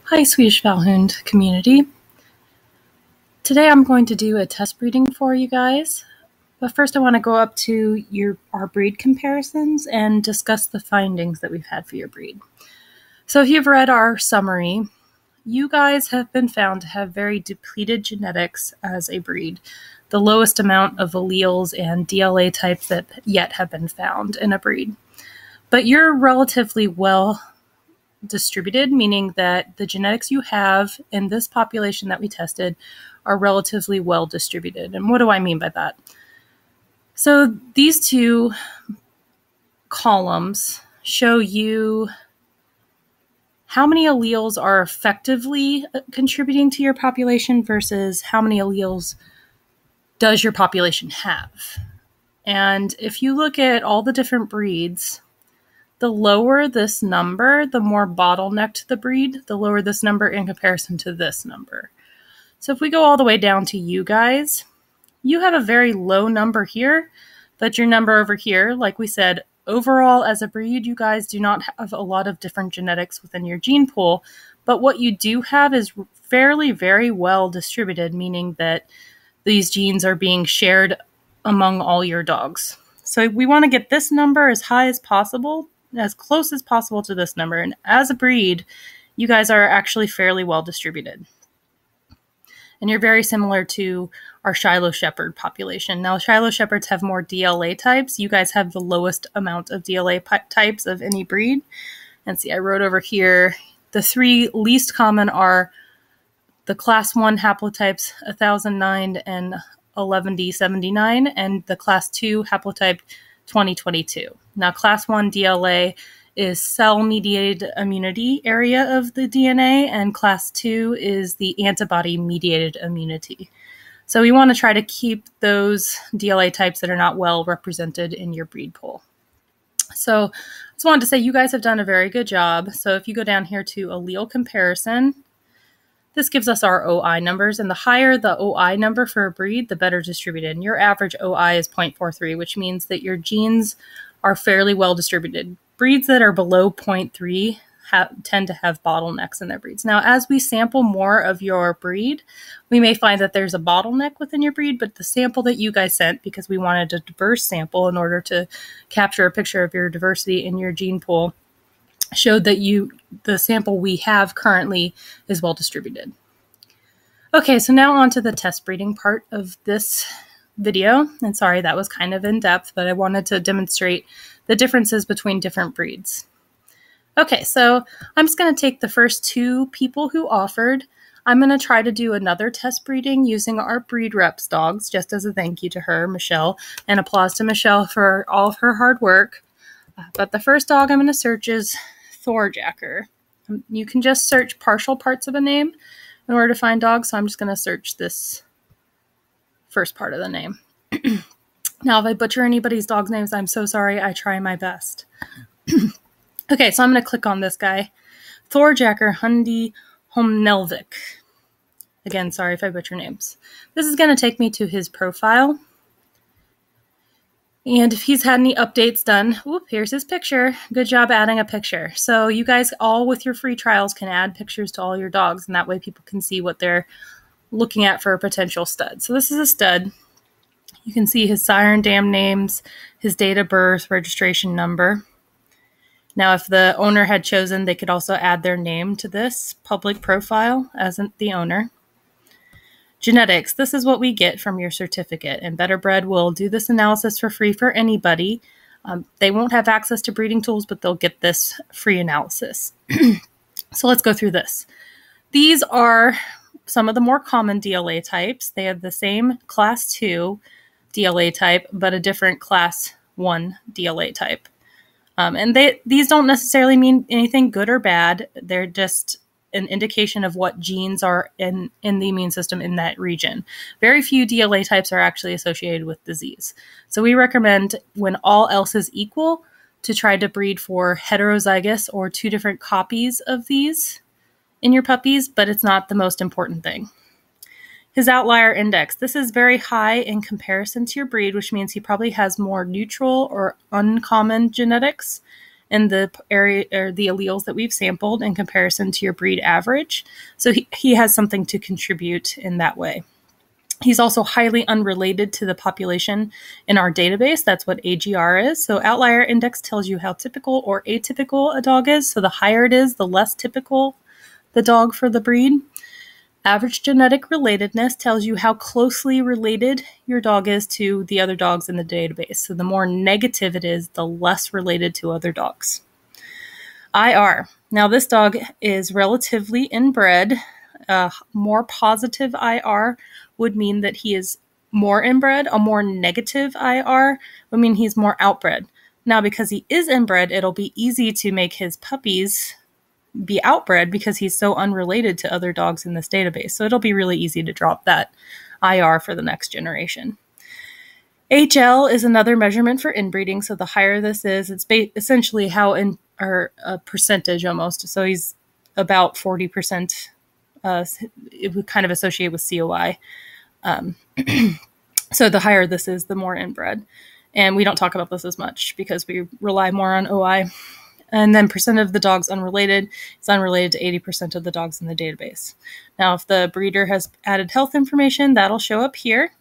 Hi, Swedish Valhund community. Today I'm going to do a test breeding for you guys. But first I want to go up to our breed comparisons and discuss the findings that we've had for your breed. So if you've read our summary, you guys have been found to have very depleted genetics as a breed, the lowest amount of alleles and DLA types that yet have been found in a breed. But you're relatively well distributed, meaning that the genetics you have in this population that we tested are relatively well distributed. And what do I mean by that? So these two columns show you how many alleles are effectively contributing to your population versus how many alleles does your population have. And if you look at all the different breeds, the lower this number, the more bottlenecked the breed, the lower this number in comparison to this number. So if we go all the way down to you guys, you have a very low number here, but your number over here, like we said, overall as a breed, you guys do not have a lot of different genetics within your gene pool, but what you do have is fairly, very well distributed, meaning that these genes are being shared among all your dogs. So we want to get this number as high as possible, as close as possible to this number. And as a breed, you guys are actually fairly well distributed. And you're very similar to our Shiloh Shepherd population. Now, Shiloh Shepherds have more DLA types. You guys have the lowest amount of DLA types of any breed. And see, I wrote over here, the three least common are the class 1 haplotypes 1009 and 11D79, and the class 2 haplotype 2022. Now, class 1 DLA is cell-mediated immunity area of the DNA, and class 2 is the antibody-mediated immunity. So we want to try to keep those DLA types that are not well represented in your breed pool. So I just wanted to say you guys have done a very good job. So if you go down here to allele comparison, this gives us our OI numbers, and the higher the OI number for a breed, the better distributed. And your average OI is 0.43, which means that your genes are fairly well distributed. Breeds that are below 0.3 tend to have bottlenecks in their breeds. Now, as we sample more of your breed, we may find that there's a bottleneck within your breed, but the sample that you guys sent, because we wanted a diverse sample in order to capture a picture of your diversity in your gene pool, showed that the sample we have currently is well distributed. Okay, so now on to the test breeding part of this video. And sorry, that was kind of in depth, but I wanted to demonstrate the differences between different breeds. Okay, so I'm just going to take the first two people who offered. I'm going to try to do another test breeding using our breed reps dogs, just as a thank you to her, Michelle, and applause to Michelle for all of her hard work. But the first dog I'm going to search is Thorjakker. You can just search partial parts of a name in order to find dogs, so I'm just going to search this first part of the name. Now, if I butcher anybody's dog's names, I'm so sorry. I try my best. Okay, so I'm going to click on this guy. Thorjakker Hundi Homnelvik. Again, sorry if I butcher names. This is going to take me to his profile. And if he's had any updates done, whoop, here's his picture. Good job adding a picture. So you guys all with your free trials can add pictures to all your dogs, and that way people can see what they're looking at for a potential stud. So this is a stud. You can see his sire and dam names, his date of birth, registration number. Now, if the owner had chosen, they could also add their name to this public profile as the owner. Genetics, this is what we get from your certificate, and Better Bred will do this analysis for free for anybody. They won't have access to breeding tools, but they'll get this free analysis. So let's go through this. These are some of the more common DLA types. They have the same class 2 DLA type, but a different class 1 DLA type. And these don't necessarily mean anything good or bad. They're just an indication of what genes are in the immune system in that region. Very few DLA types are actually associated with disease. So we recommend, when all else is equal, to try to breed for heterozygous or 2 different copies of these in your puppies, but it's not the most important thing. His outlier index. This is very high in comparison to your breed, which means he probably has more neutral or uncommon genetics. in the area or the alleles that we've sampled in comparison to your breed average. So he has something to contribute in that way. He's also highly unrelated to the population in our database. That's what AGR is. So outlier index tells you how typical or atypical a dog is. So the higher it is, the less typical the dog for the breed. Average genetic relatedness tells you how closely related your dog is to the other dogs in the database. So the more negative it is, the less related to other dogs. IR. Now this dog is relatively inbred. More positive IR would mean that he is more inbred. A more negative IR would mean he's more outbred. Now, because he is inbred, it'll be easy to make his puppies be outbred because he's so unrelated to other dogs in this database. So it'll be really easy to drop that IR for the next generation. HL is another measurement for inbreeding. So the higher this is, it's essentially how or a percentage almost. So he's about 40%. It would kind of associate with COI. So the higher this is, the more inbred. And we don't talk about this as much because we rely more on OI. And then percent of the dogs unrelated is unrelated to 80% of the dogs in the database. Now, if the breeder has added health information, that'll show up here.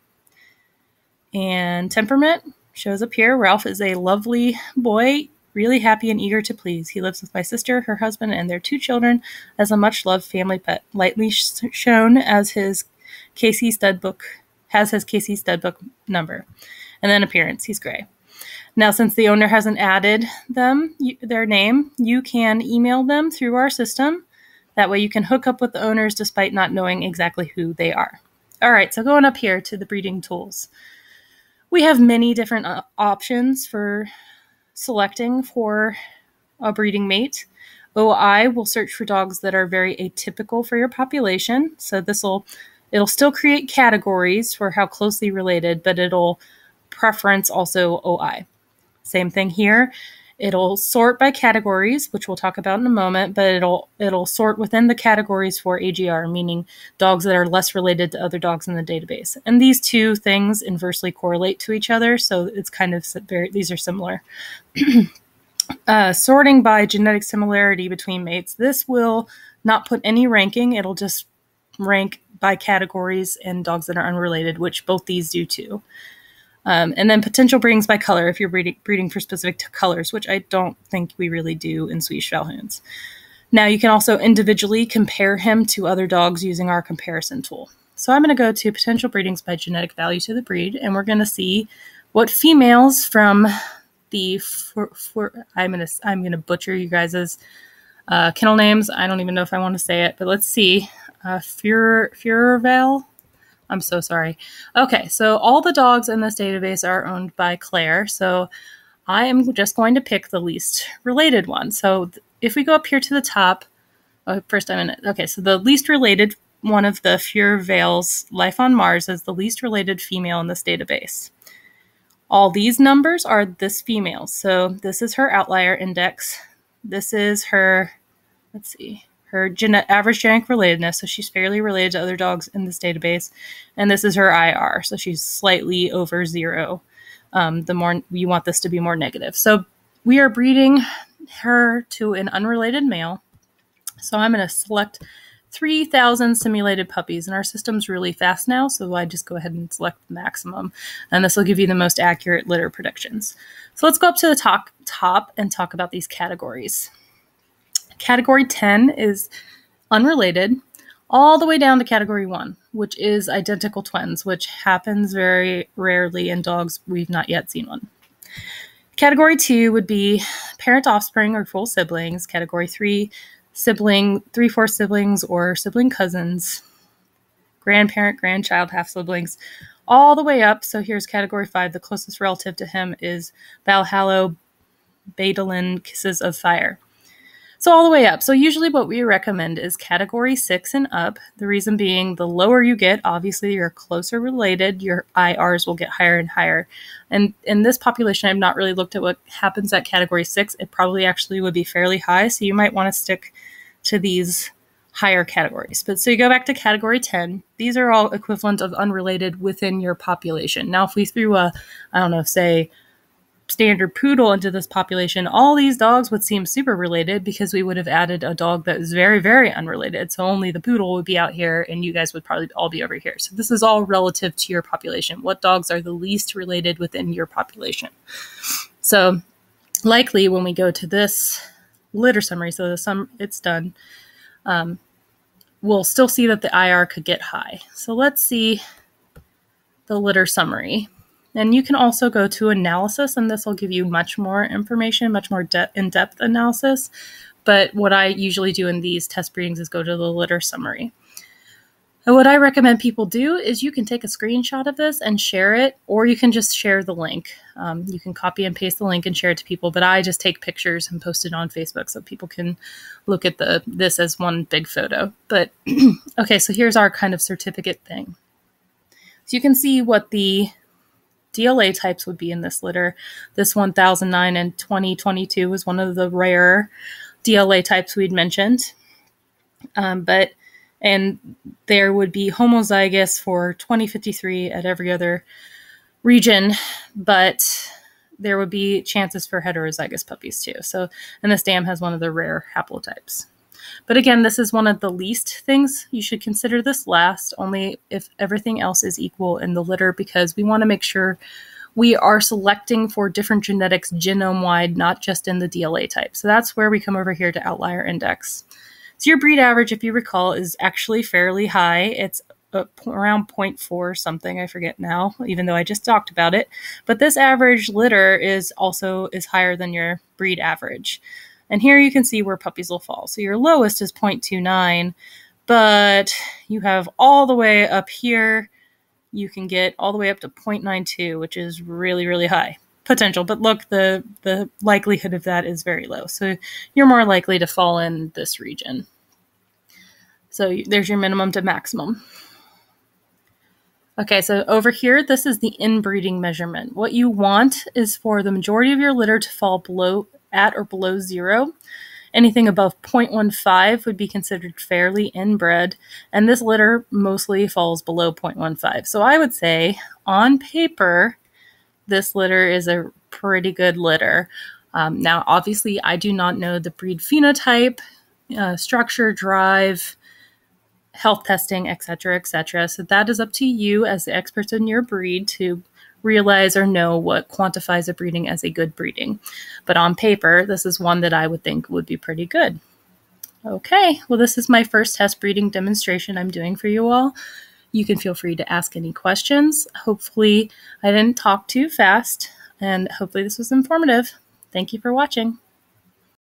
And temperament shows up here. Ralph is a lovely boy, really happy and eager to please. He lives with my sister, her husband, and their 2 children as a much-loved family pet, lightly shown as his KC stud book, has his KC stud book number. And then appearance, he's gray. Now, since the owner hasn't added their name, you can email them through our system. That way you can hook up with the owners despite not knowing exactly who they are. All right, so going up here to the breeding tools. We have many different options for selecting for a breeding mate. OI will search for dogs that are very atypical for your population. So it'll still create categories for how closely related, but it'll preference also OI. Same thing here. It'll sort by categories, which we'll talk about in a moment, but it'll sort within the categories for AGR, meaning dogs that are less related to other dogs in the database. And these two things inversely correlate to each other, so it's kind of these are similar. Sorting by genetic similarity between mates. This will not put any ranking. It'll just rank by categories and dogs that are unrelated, which both these do too. And then potential breedings by color if you're breeding for specific colors, which I don't think we really do in Swedish Valhounds. Now, you can also individually compare him to other dogs using our comparison tool. So I'm going to go to potential breedings by genetic value to the breed, and we're going to see what females from the I'm going to butcher you guys' kennel names. I don't even know if I want to say it, but let's see. Feuervale. I'm so sorry. Okay, so all the dogs in this database are owned by Claire, so I am just going to pick the least related one. So if we go up here to the top, first I'm in it. Okay, so the least related one of the Feuervale's Life on Mars is the least related female in this database. All these numbers are this female. So this is her outlier index. This is her, let's see, her average genetic relatedness, so she's fairly related to other dogs in this database. And this is her IR, so she's slightly over 0. The more you want this to be more negative. So we are breeding her to an unrelated male. So I'm going to select 3,000 simulated puppies, and our system's really fast now, so I just go ahead and select the maximum. And this will give you the most accurate litter predictions. So let's go up to the top and talk about these categories. Category 10 is unrelated, all the way down to category 1, which is identical twins, which happens very rarely in dogs. We've not yet seen one. Category 2 would be parent offspring or full siblings. Category 3, sibling, 3/4 siblings or sibling cousins. Grandparent, grandchild, half siblings, all the way up. So here's category 5. The closest relative to him is Valhalla, Badalin, Kisses of Fire. So all the way up. So usually what we recommend is category 6 and up. The reason being, the lower you get, obviously you're closer related, your IRs will get higher and higher. And in this population, I've not really looked at what happens at category 6. It probably actually would be fairly high. So you might want to stick to these higher categories. But so you go back to category 10. These are all equivalent of unrelated within your population. Now, if we threw a, I don't know, say standard poodle into this population, all these dogs would seem super related because we would have added a dog that is very, very unrelated. So only the poodle would be out here and you guys would probably all be over here. So this is all relative to your population. What dogs are the least related within your population? So likely when we go to this litter summary, so it's done, we'll still see that the IR could get high. So let's see the litter summary. And you can also go to analysis, and this will give you much more information, much more in-depth analysis. But what I usually do in these test breedings is go to the litter summary. And what I recommend people do is you can take a screenshot of this and share it, or you can just share the link. You can copy and paste the link and share it to people, but I just take pictures and post it on Facebook so people can look at this as one big photo. But okay, so here's our kind of certificate thing. So you can see what the DLA types would be in this litter. This 1009 and 2022 was one of the rare DLA types we'd mentioned. And there would be homozygous for 2053 at every other region, but there would be chances for heterozygous puppies too. So, and this dam has one of the rare haplotypes. But again, this is one of the least things. You should consider this last, only if everything else is equal in the litter, because we want to make sure we are selecting for different genetics genome-wide, not just in the DLA type. So that's where we come over here to outlier index. So your breed average, if you recall, is actually fairly high. It's around 0.4 something, I forget now, even though I just talked about it. But this average litter is higher than your breed average. And here you can see where puppies will fall. So your lowest is 0.29, but you have all the way up here, you can get all the way up to 0.92, which is really, really high potential. But look, the likelihood of that is very low. So you're more likely to fall in this region. So there's your minimum to maximum. Okay, so over here, this is the inbreeding measurement. What you want is for the majority of your litter to fall at or below 0. Anything above 0.15 would be considered fairly inbred, and this litter mostly falls below 0.15. So I would say, on paper, this litter is a pretty good litter. Now, obviously, I do not know the breed phenotype, structure, drive, health testing, etc., etc. So that is up to you as the experts in your breed to realize or know what quantifies a breeding as a good breeding. But on paper, this is one that I would think would be pretty good. Okay, well, this is my first test breeding demonstration I'm doing for you all. You can feel free to ask any questions. Hopefully, I didn't talk too fast, and hopefully this was informative. Thank you for watching.